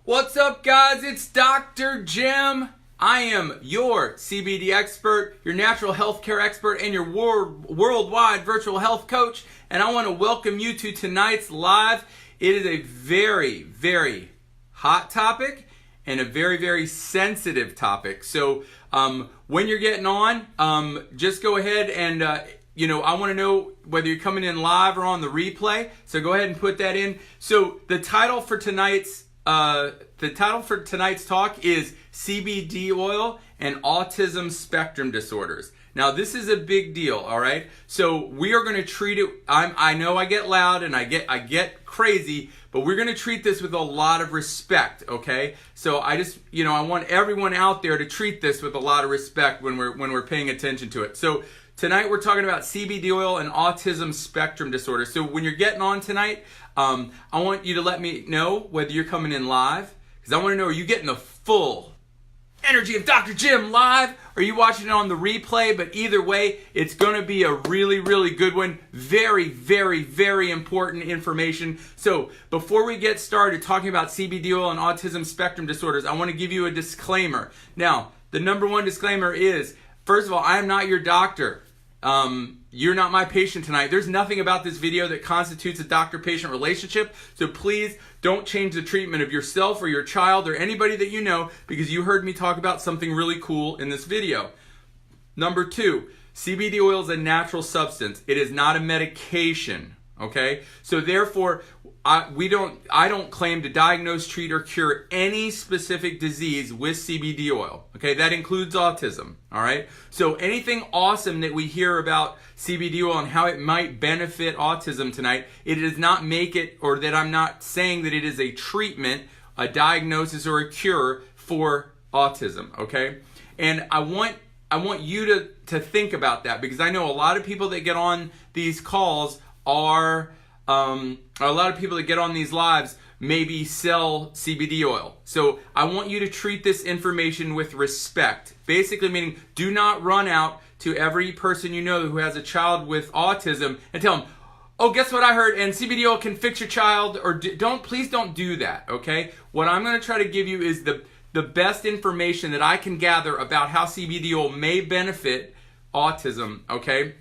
What's up, guys? It's Dr. Jim. I am your CBD expert, your natural health care expert, and your worldwide virtual health coach. And I want to welcome you to tonight's live. It is a very, very hot topic and a very, very sensitive topic. So when you're getting on, just go ahead and, I want to know whether you're coming in live or on the replay. So go ahead and put that in. So the title for tonight's talk is CBD oil and autism spectrum disorders. Now, this is a big deal, all right? So we are going to treat it, I know I get loud and I get crazy, but we're going to treat this with a lot of respect, okay? So I just, I want everyone out there to treat this with a lot of respect when we're paying attention to it. So tonight we're talking about CBD oil and autism spectrum disorder. So when you're getting on tonight, I want you to let me know whether you're coming in live, because I want to know, are you getting the full energy of Dr. Jim live? Or are you watching it on the replay? But either way, it's going to be a really, really good one. Very, very, very important information. So before we get started talking about CBD oil and autism spectrum disorders, I want to give you a disclaimer. Now, the number one disclaimer is, first of all, I am not your doctor. You're not my patient tonight. There's nothing about this video that constitutes a doctor-patient relationship. So please don't change the treatment of yourself or your child or anybody that you know because you heard me talk about something really cool in this video. Number two, CBD oil is a natural substance. It is not a medication. Okay? So therefore, I don't claim to diagnose, treat, or cure any specific disease with CBD oil. Okay, that includes autism. All right. So anything awesome that we hear about CBD oil and how it might benefit autism tonight, it does not make it, or that I'm not saying that it is a treatment, a diagnosis, or a cure for autism. Okay, and I want you to think about that, because I know a lot of people that get on these calls are a lot of people that get on these lives maybe sell CBD oil. So I want you to treat this information with respect. Basically meaning, do not run out to every person you know who has a child with autism and tell them, oh, guess what I heard, and CBD oil can fix your child, or please don't do that, okay? What I'm going to try to give you is the best information that I can gather about how CBD oil may benefit autism, okay?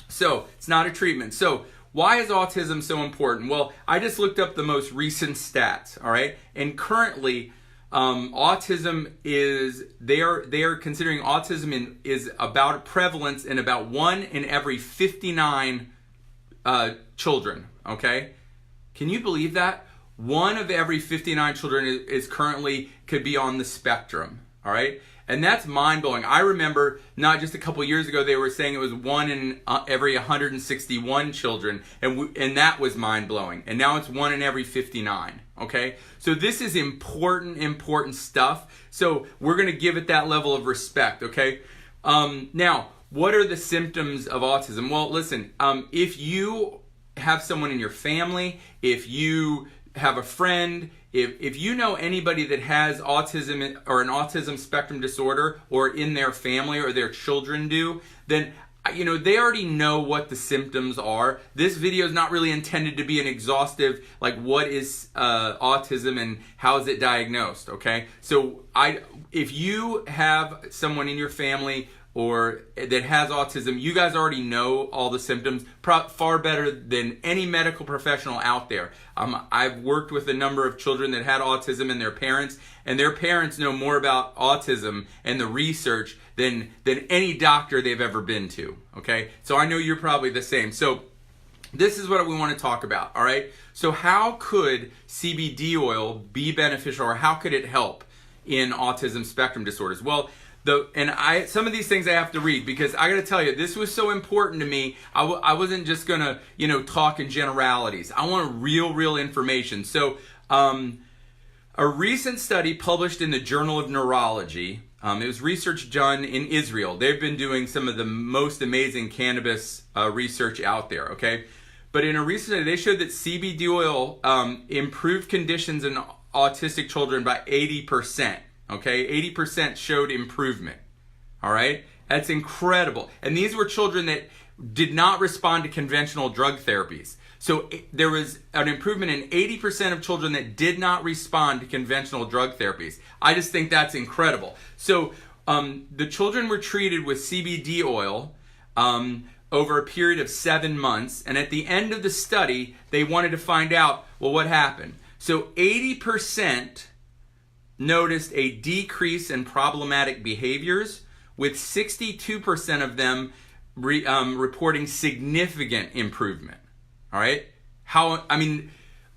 So, it's not a treatment. So, why is autism so important? Well, I just looked up the most recent stats, all right? And currently, autism is, they are considering autism is about a prevalence in about 1 in every 59 children, okay? Can you believe that? 1 of every 59 children is currently, could be on the spectrum, all right? And that's mind-blowing. I remember not just a couple years ago, they were saying it was 1 in every 161 children, and that was mind-blowing. And now it's 1 in every 59, okay? So this is important stuff. So we're going to give it that level of respect, okay? Now, what are the symptoms of autism? Well, listen, if you have someone in your family, if you have a friend, if you know anybody that has autism or an autism spectrum disorder, or in their family or their children do, then they already know what the symptoms are. This video is not really intended to be an exhaustive, like, what is autism and how is it diagnosed, okay? So if you have someone in your family or that has autism, you guys already know all the symptoms far better than any medical professional out there. I've worked with a number of children that had autism and their parents know more about autism and the research than any doctor they've ever been to, okay? So I know you're probably the same. So this is what we want to talk about, all right? So how could CBD oil be beneficial, or how could it help in autism spectrum disorders? Well, some of these things I have to read, because I got to tell you, this was so important to me. I wasn't just gonna, talk in generalities. I want real information. So, a recent study published in the Journal of Neurology. It was research done in Israel. They've been doing some of the most amazing cannabis research out there. Okay, but in a recent study, they showed that CBD oil improved conditions in autistic children by 80%. Okay, 80% showed improvement. All right, that's incredible. And these were children that did not respond to conventional drug therapies. So there was an improvement in 80% of children that did not respond to conventional drug therapies. I just think that's incredible. So the children were treated with CBD oil over a period of 7 months. And at the end of the study, they wanted to find out, well, what happened? So 80% noticed a decrease in problematic behaviors, with 62% of them reporting significant improvement. All right?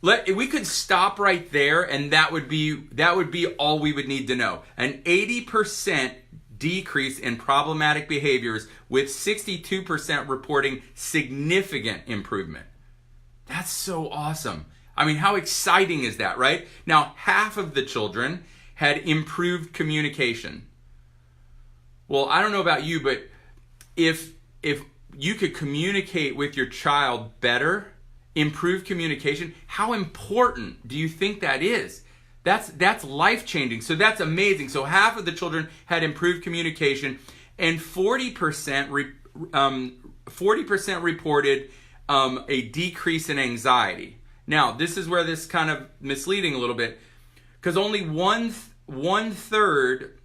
We could stop right there, and that would be all we would need to know. An 80% decrease in problematic behaviors, with 62% reporting significant improvement. That's so awesome. I mean, how exciting is that, right? Now, half of the children had improved communication. Well, I don't know about you, but if you could communicate with your child better, improve communication, how important do you think that is? That's life-changing. So that's amazing. So half of the children had improved communication, and 40% reported a decrease in anxiety. Now, this is where this is kind of misleading a little bit, because only one third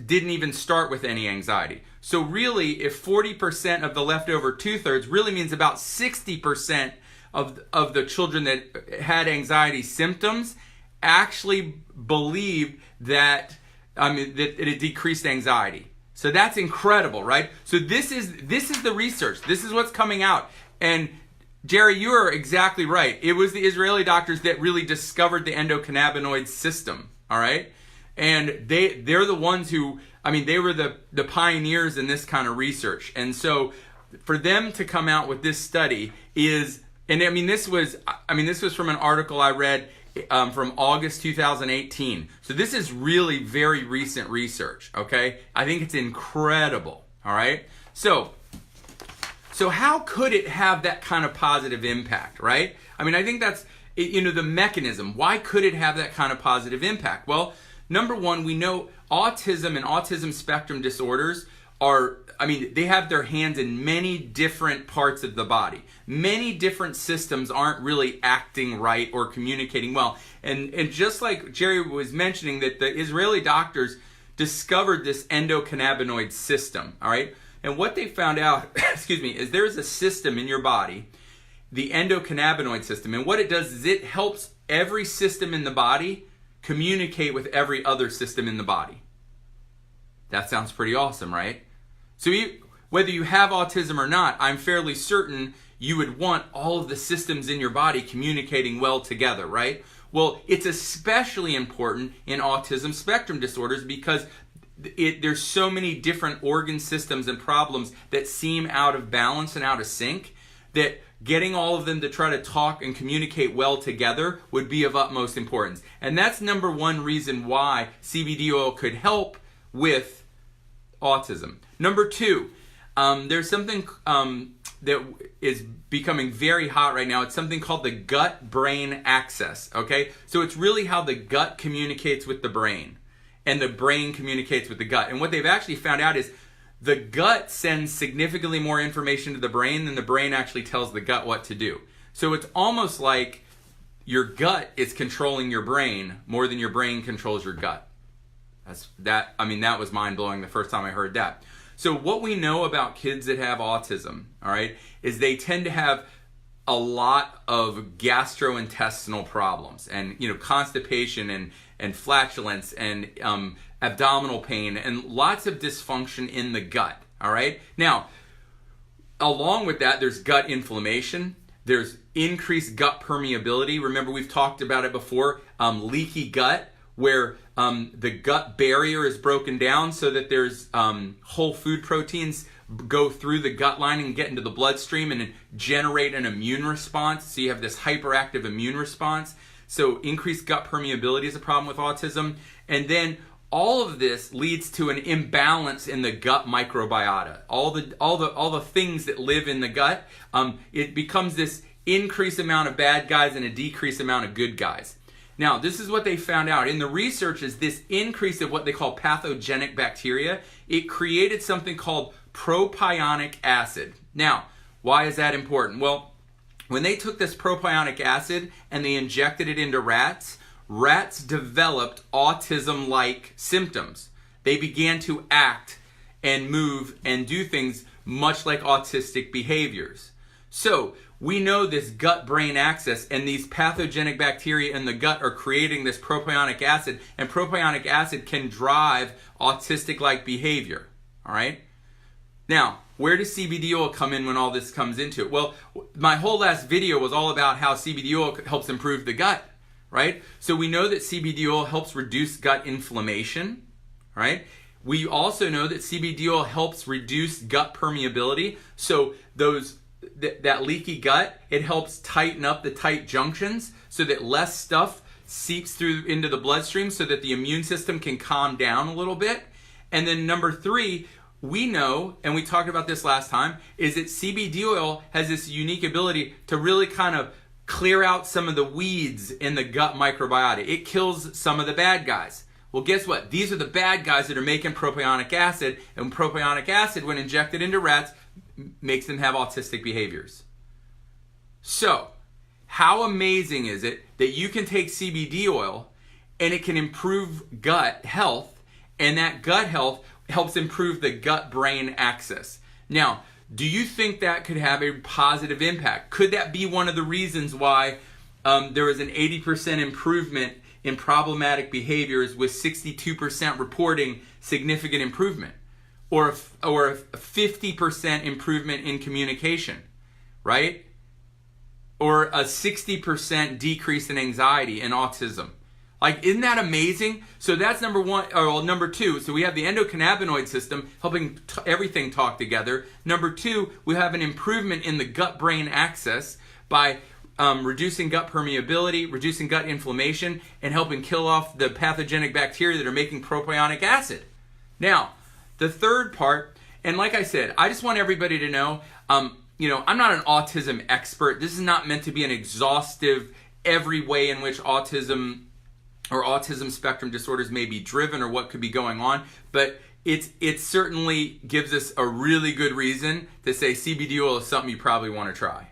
didn't even start with any anxiety. So really, if 40% of the leftover 2/3 really means about 60% of the children that had anxiety symptoms actually believed that it decreased anxiety. So that's incredible, right? So this is the research. This is what's coming out. And Jerry, you are exactly right. It was the Israeli doctors that really discovered the endocannabinoid system, all right? And they're the ones who, they were the pioneers in this kind of research. And so for them to come out with this study is, this was from an article I read from August 2018. So this is really very recent research, okay? I think it's incredible, all right? So how could it have that kind of positive impact, right? I think that's, the mechanism. Why could it have that kind of positive impact? Well, number one, we know autism and autism spectrum disorders they have their hands in many different parts of the body. Many different systems aren't really acting right or communicating well. And just like Jerry was mentioning, that the Israeli doctors discovered this endocannabinoid system, all right? And what they found out, is there's a system in your body, the endocannabinoid system. And what it does is it helps every system in the body communicate with every other system in the body. That sounds pretty awesome, right? So whether you have autism or not, I'm fairly certain you would want all of the systems in your body communicating well together, right? Well, it's especially important in autism spectrum disorders because there's so many different organ systems and problems that seem out of balance and out of sync, that getting all of them to try to talk and communicate well together would be of utmost importance. And that's number one reason why CBD oil could help with autism. Number two, there's something that is becoming very hot right now. It's something called the gut-brain axis, okay? So it's really how the gut communicates with the brain, and the brain communicates with the gut. And what they've actually found out is the gut sends significantly more information to the brain than the brain actually tells the gut what to do. So it's almost like your gut is controlling your brain more than your brain controls your gut. That was mind-blowing the first time I heard that. So what we know about kids that have autism, all right, is they tend to have a lot of gastrointestinal problems, and constipation and flatulence and abdominal pain and lots of dysfunction in the gut, all right? Now, along with that, there's gut inflammation. There's increased gut permeability. Remember, we've talked about it before, leaky gut, where the gut barrier is broken down so that there's whole food proteins go through the gut lining and get into the bloodstream and generate an immune response. So you have this hyperactive immune response. So increased gut permeability is a problem with autism. And then all of this leads to an imbalance in the gut microbiota. All the things that live in the gut, it becomes this increased amount of bad guys and a decreased amount of good guys. Now, this is what they found out. In the research is this increase of what they call pathogenic bacteria. It created something called propionic acid. Now, why is that important? Well, when they took this propionic acid and they injected it into rats, rats developed autism-like symptoms. They began to act and move and do things much like autistic behaviors. So we know this gut-brain axis and these pathogenic bacteria in the gut are creating this propionic acid, and propionic acid can drive autistic-like behavior. All right? Now, where does CBD oil come in when all this comes into it? Well, my whole last video was all about how CBD oil helps improve the gut, right? So we know that CBD oil helps reduce gut inflammation, right? We also know that CBD oil helps reduce gut permeability. So that leaky gut, it helps tighten up the tight junctions so that less stuff seeps through into the bloodstream so that the immune system can calm down a little bit. And then number 3, we know, and we talked about this last time, is that CBD oil has this unique ability to really kind of clear out some of the weeds in the gut microbiota. It kills some of the bad guys. Well, guess what? These are the bad guys that are making propionic acid, and propionic acid, when injected into rats, makes them have autistic behaviors. So, how amazing is it that you can take CBD oil and it can improve gut health, and that gut health helps improve the gut-brain axis. Now, do you think that could have a positive impact? Could that be one of the reasons why there was an 80% improvement in problematic behaviors with 62% reporting significant improvement? Or a 50% improvement in communication, right? Or a 60% decrease in anxiety and autism. Like, isn't that amazing? So that's number 1, or number 2. So we have the endocannabinoid system helping everything talk together. Number 2, we have an improvement in the gut-brain axis by reducing gut permeability, reducing gut inflammation, and helping kill off the pathogenic bacteria that are making propionic acid. Now, the third part, and like I said, I just want everybody to know, I'm not an autism expert. This is not meant to be an exhaustive, every way in which autism or autism spectrum disorders may be driven or what could be going on, but it certainly gives us a really good reason to say CBD oil is something you probably want to try.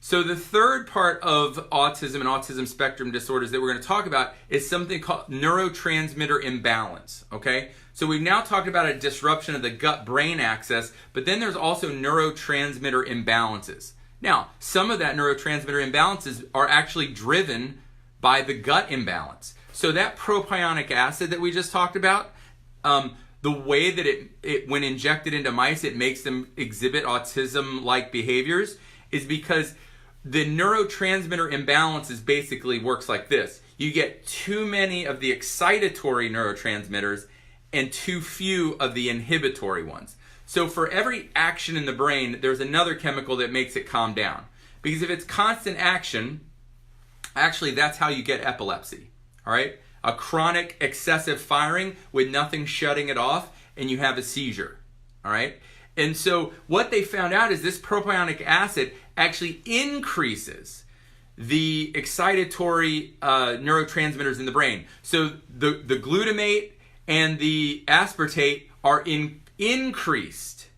So the third part of autism and autism spectrum disorders that we're going to talk about is something called neurotransmitter imbalance, okay? So we've now talked about a disruption of the gut-brain axis, but then there's also neurotransmitter imbalances. Now, some of that neurotransmitter imbalances are actually driven by the gut imbalance. So that propionic acid that we just talked about, the way that it when injected into mice, it makes them exhibit autism-like behaviors is because the neurotransmitter imbalances basically works like this. You get too many of the excitatory neurotransmitters and too few of the inhibitory ones. So for every action in the brain, there's another chemical that makes it calm down. Because if it's constant action, actually that's how you get epilepsy, all right? A chronic excessive firing with nothing shutting it off, and you have a seizure, all right? And so what they found out is this propionic acid actually increases the excitatory neurotransmitters in the brain. So the glutamate and the aspartate are increased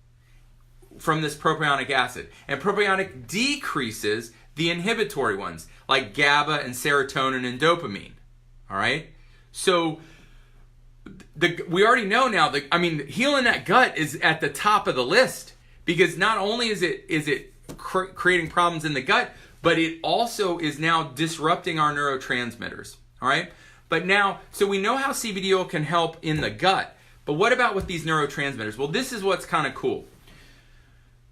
from this propionic acid. And propionic decreases the inhibitory ones, like GABA and serotonin and dopamine. All right? So we already know now that, healing that gut is at the top of the list, because not only is it creating problems in the gut, but it also is now disrupting our neurotransmitters. All right? But now, so we know how CBD oil can help in the gut, but what about with these neurotransmitters? Well, this is what's kind of cool.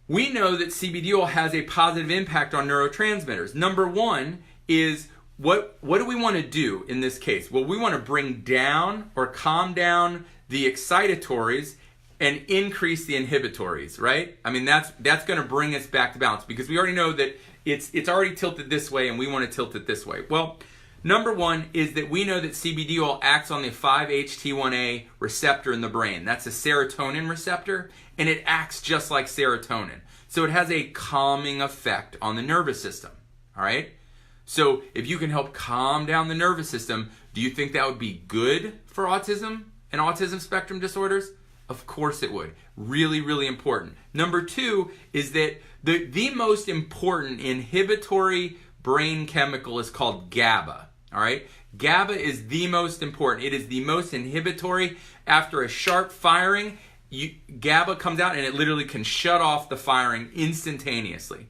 We know that CBD oil has a positive impact on neurotransmitters. Number 1 is, what do we want to do in this case? Well, we want to bring down or calm down the excitatories and increase the inhibitories, right? That's going to bring us back to balance, because we already know that it's already tilted this way and we want to tilt it this way. Well, number 1 is that we know that CBD oil acts on the 5-HT1A receptor in the brain. That's a serotonin receptor, and it acts just like serotonin. So it has a calming effect on the nervous system, all right? So if you can help calm down the nervous system, do you think that would be good for autism and autism spectrum disorders? Of course it would. Really, really important. Number 2 is that the most important inhibitory brain chemical is called GABA. All right? GABA is the most important. It is the most inhibitory. After a sharp firing, GABA comes out and it literally can shut off the firing instantaneously.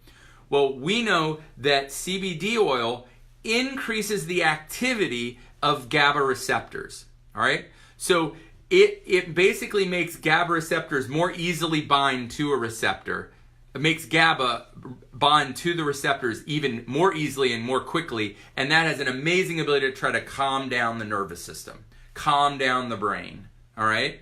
Well, we know that CBD oil increases the activity of GABA receptors. All right? So it basically makes GABA receptors more easily bind to a receptor. It makes GABA bond to the receptors even more easily and more quickly, and that has an amazing ability to try to calm down the nervous system, calm down the brain. All right?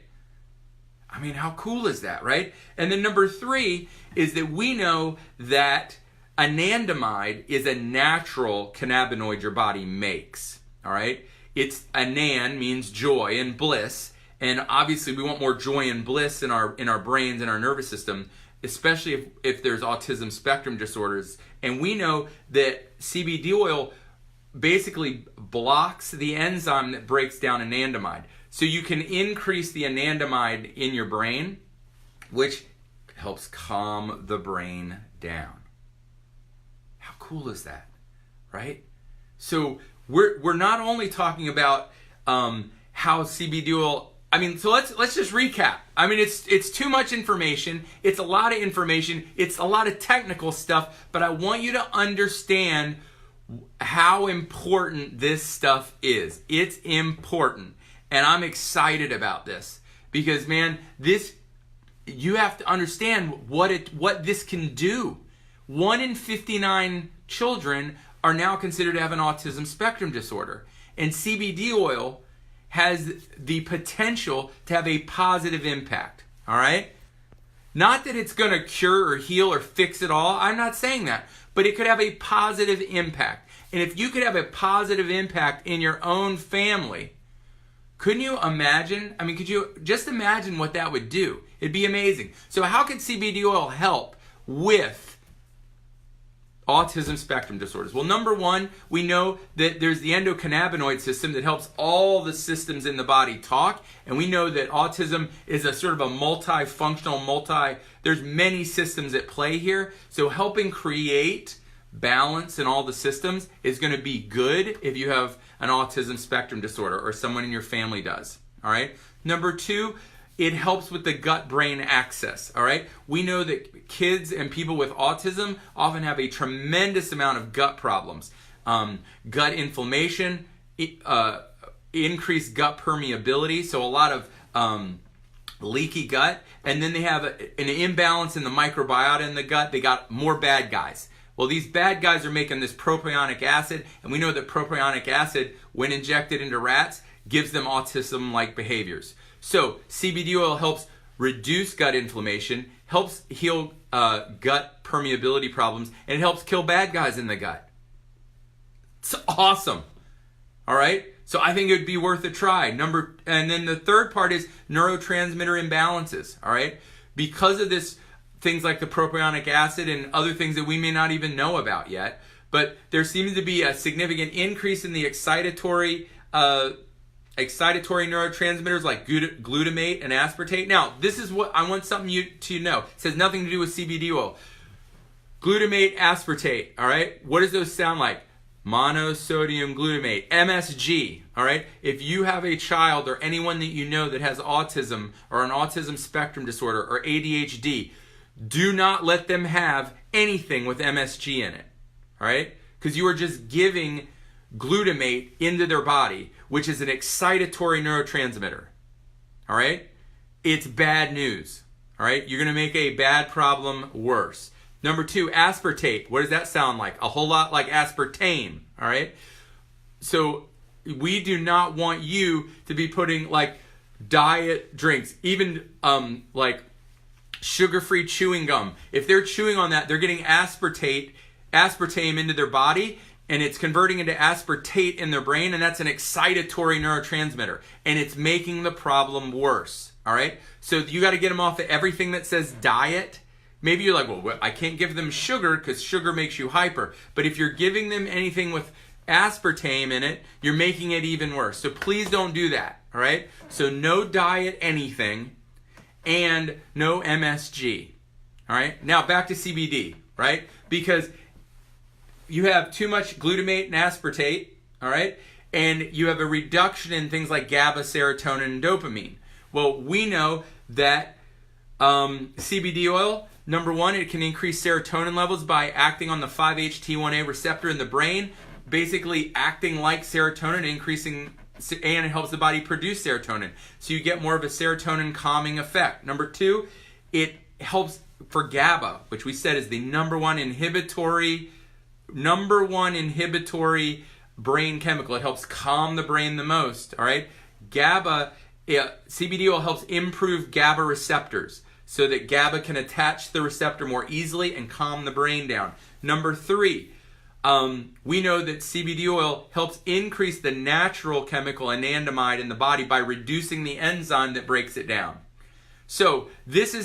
I mean, how cool is that, right? And then number 3 is that we know that anandamide is a natural cannabinoid your body makes. All right? It's anan means joy and bliss, and obviously we want more joy and bliss in our brains and our nervous system, especially if there's autism spectrum disorders. And we know that CBD oil basically blocks the enzyme that breaks down anandamide. So you can increase the anandamide in your brain, which helps calm the brain down. How cool is that, right? So we're not only talking about how CBD oil. I mean, so let's just recap. I mean, it's too much information. It's a lot of information. It's a lot of technical stuff. But I want you to understand how important this stuff is. It's important, and I'm excited about this because, man, you have to understand what this can do. 1 in 59 children are now considered to have an autism spectrum disorder. And CBD oil has the potential to have a positive impact, all right? Not that it's going to cure or heal or fix it all. I'm not saying that. But it could have a positive impact. And if you could have a positive impact in your own family, couldn't you imagine? I mean, could you just imagine what that would do? It'd be amazing. So how could CBD oil help with autism spectrum disorders? Well, number 1, we know that there's the endocannabinoid system that helps all the systems in the body talk, and we know that autism is a sort of a multifunctional, there's many systems at play here. So helping create balance in all the systems is going to be good if you have an autism spectrum disorder or someone in your family does. All right. Number 2, it helps with the gut-brain axis, all right? We know that kids and people with autism often have a tremendous amount of gut problems. Gut inflammation, increased gut permeability, so a lot of leaky gut. And then they have an imbalance in the microbiota in the gut. They got more bad guys. Well, these bad guys are making this propionic acid, and we know that propionic acid, when injected into rats, gives them autism-like behaviors. So CBD oil helps reduce gut inflammation, helps heal gut permeability problems, and it helps kill bad guys in the gut. It's awesome. All right? So I think it would be worth a try. And then the third part is neurotransmitter imbalances. All right? Because of this, things like the propionic acid and other things that we may not even know about yet, but there seems to be a significant increase in the excitatory neurotransmitters like glutamate and aspartate. Now, this is what I want something you to know. It says nothing to do with CBD oil. Glutamate, aspartate, all right? What does those sound like? Monosodium glutamate, MSG, all right? If you have a child or anyone that you know that has autism or an autism spectrum disorder or ADHD, do not let them have anything with MSG in it, all right? Because you are just giving glutamate into their body, which is an excitatory neurotransmitter. All right? It's bad news. All right? You're going to make a bad problem worse. Number 2, aspartate. What does that sound like? A whole lot like aspartame. All right? So we do not want you to be putting like diet drinks, even like sugar-free chewing gum. If they're chewing on that, they're getting aspartame into their body, and it's converting into aspartate in their brain, and that's an excitatory neurotransmitter, and it's making the problem worse, all right? So you got to get them off of everything that says diet. Maybe you're like, well, I can't give them sugar because sugar makes you hyper. But if you're giving them anything with aspartame in it, you're making it even worse. So please don't do that, all right? So no diet anything. and no MSG. All right, now back to CBD, right? Because you have too much glutamate and aspartate, all right? And you have a reduction in things like GABA, serotonin, and dopamine. Well, we know that CBD oil, number one, it can increase serotonin levels by acting on the 5-HT1A receptor in the brain, basically acting like serotonin, increasing, and it helps the body produce serotonin. So you get more of a serotonin calming effect. Number two, it helps for GABA, which we said is the number one inhibitory brain chemical. It helps calm the brain the most, all right? GABA, CBD oil helps improve GABA receptors so that GABA can attach to the receptor more easily and calm the brain down. Number three, we know that CBD oil helps increase the natural chemical anandamide in the body by reducing the enzyme that breaks it down. So these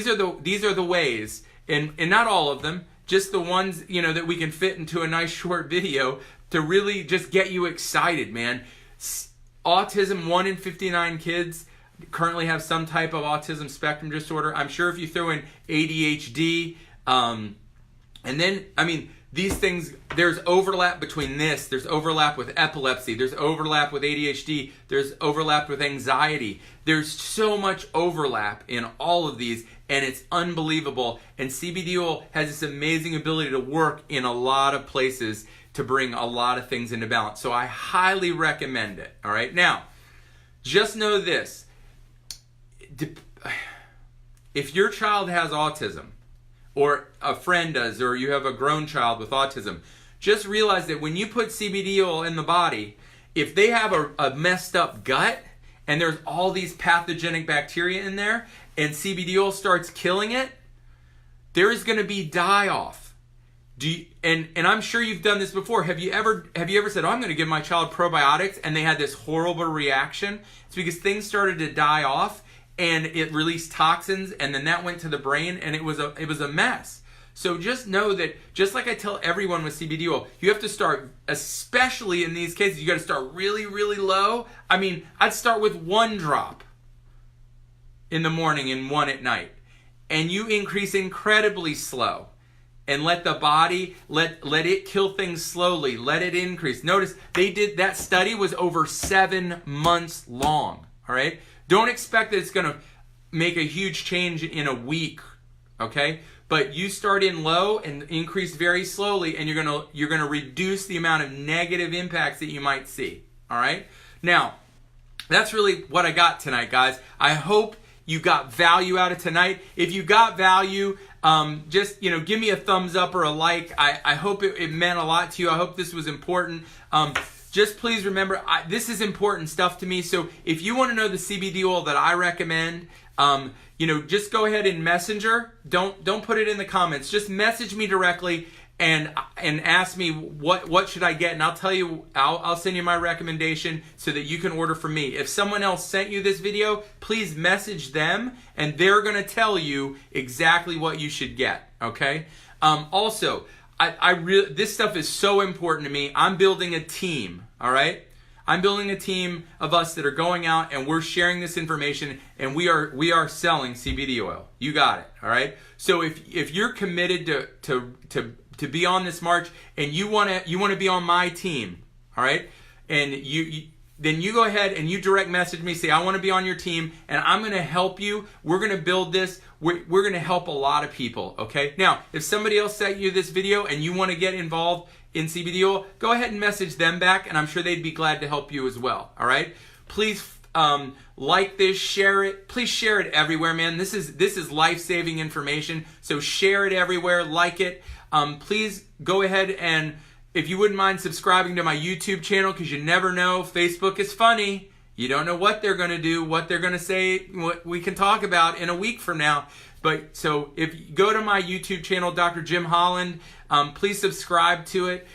are the ways, and not all of them, just the ones that we can fit into a nice short video to really just get you excited, man. Autism, 1 in 59 kids currently have some type of autism spectrum disorder. I'm sure if you throw in ADHD, and then, these things, there's overlap between this, there's overlap with epilepsy, there's overlap with ADHD, there's overlap with anxiety. There's so much overlap in all of these, and it's unbelievable. And CBD oil has this amazing ability to work in a lot of places to bring a lot of things into balance. So I highly recommend it, all right? Now, just know this. If your child has autism, or a friend does, or you have a grown child with autism, just realize that when you put CBD oil in the body, if they have a messed up gut, and there's all these pathogenic bacteria in there, and CBD oil starts killing it, there is going to be die-off. And I'm sure you've done this before. Have you ever said, I'm going to give my child probiotics, and they had this horrible reaction? It's because things started to die off, and it released toxins, and then that went to the brain, and it was a mess. So just know that, just like I tell everyone with CBD oil, you have to start, especially in these cases, you got to start really, really low. I'd start with 1 drop in the morning and 1 at night, and you increase incredibly slow, and let the body let it kill things slowly. Let it increase. Notice that study was over 7 months long. All right. Don't expect that it's going to make a huge change in a week, okay? But you start in low and increase very slowly, and you're going to reduce the amount of negative impacts that you might see, all right? Now, that's really what I got tonight, guys. I hope you got value out of tonight. If you got value, just give me a thumbs up or a like. I hope it meant a lot to you. I hope this was important. Just please remember, this is important stuff to me. So if you want to know the CBD oil that I recommend, just go ahead and Messenger. Don't put it in the comments. Just message me directly and ask me what should I get, and I'll tell you. I'll send you my recommendation so that you can order from me. If someone else sent you this video, please message them, and they're going to tell you exactly what you should get. Okay. Also, this stuff is so important to me. I'm building a team, all right? I'm building a team of us that are going out, and we're sharing this information, and we are selling CBD oil. You got it, all right? So if you're committed to be on this march, and you want to be on my team, all right? And then you go ahead and you direct message me, say, I want to be on your team, and I'm going to help you. We're going to build this. We're going to help a lot of people, okay? Now, if somebody else sent you this video and you want to get involved in CBD oil, go ahead and message them back, and I'm sure they'd be glad to help you as well, all right? Please like this, share it. Please share it everywhere, man. This is life-saving information, so share it everywhere, like it. Please go ahead and, if you wouldn't mind, subscribing to my YouTube channel, because you never know. Facebook is funny. You don't know what they're going to do, what they're going to say, what we can talk about in a week from now. But so if you go to my YouTube channel, Dr. Jim Holland, please subscribe to it.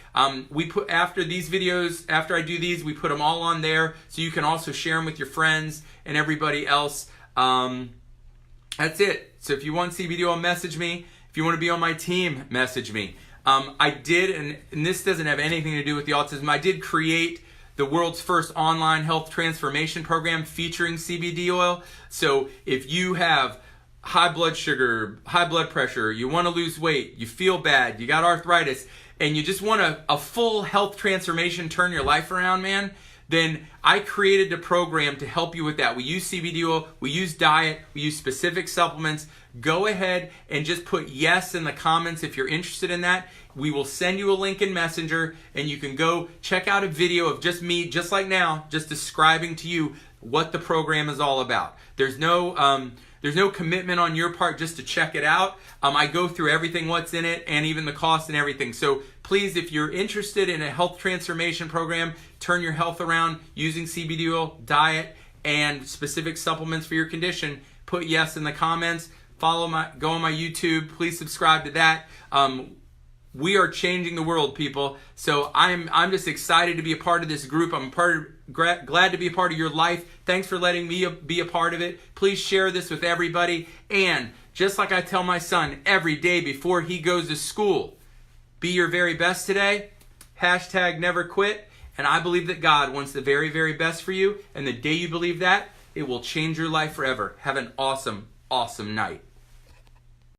We put, after these videos, after I do these, we put them all on there, so you can also share them with your friends and everybody else. That's it. So if you want CBD oil, message me. If you want to be on my team, message me. I did, and this doesn't have anything to do with the autism, I did create the world's first online health transformation program featuring CBD oil. So if you have high blood sugar, high blood pressure, you want to lose weight, you feel bad, you got arthritis, and you just want a full health transformation, turn your life around, man, then I created a program to help you with that. We use CBD oil, we use diet, we use specific supplements. Go ahead and just put yes in the comments if you're interested in that. We will send you a link in Messenger, and you can go check out a video of just me, just like now, just describing to you what the program is all about. There's no commitment on your part just to check it out. I go through everything, what's in it, and even the cost and everything. So please, if you're interested in a health transformation program, turn your health around using CBD oil, diet, and specific supplements for your condition, put yes in the comments. Go on my YouTube. Please subscribe to that. We are changing the world, people. So I'm just excited to be a part of this group. I'm glad to be a part of your life. Thanks for letting me be a part of it. Please share this with everybody. And just like I tell my son every day before he goes to school, be your very best today. #never quit. And I believe that God wants the very, very best for you. And the day you believe that, it will change your life forever. Have an awesome, awesome night.